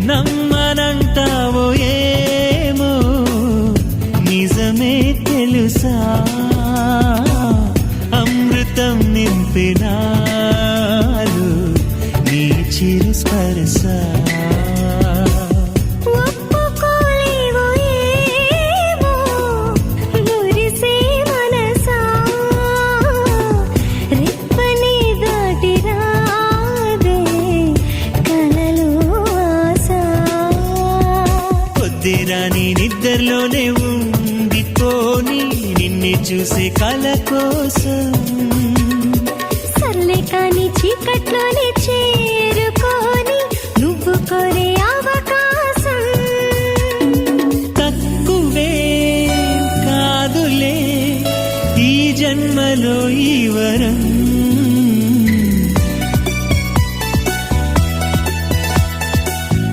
నమ్మనంటావో ఏమో నిజమే తెలుసా అమృతం నింపినాలు నీ చిరు స్పర్శ నీ నిద్రలోనే ఉండిపోని నిన్నే చూసే కల కోసం సర్లే కానీ చీకట్లోనే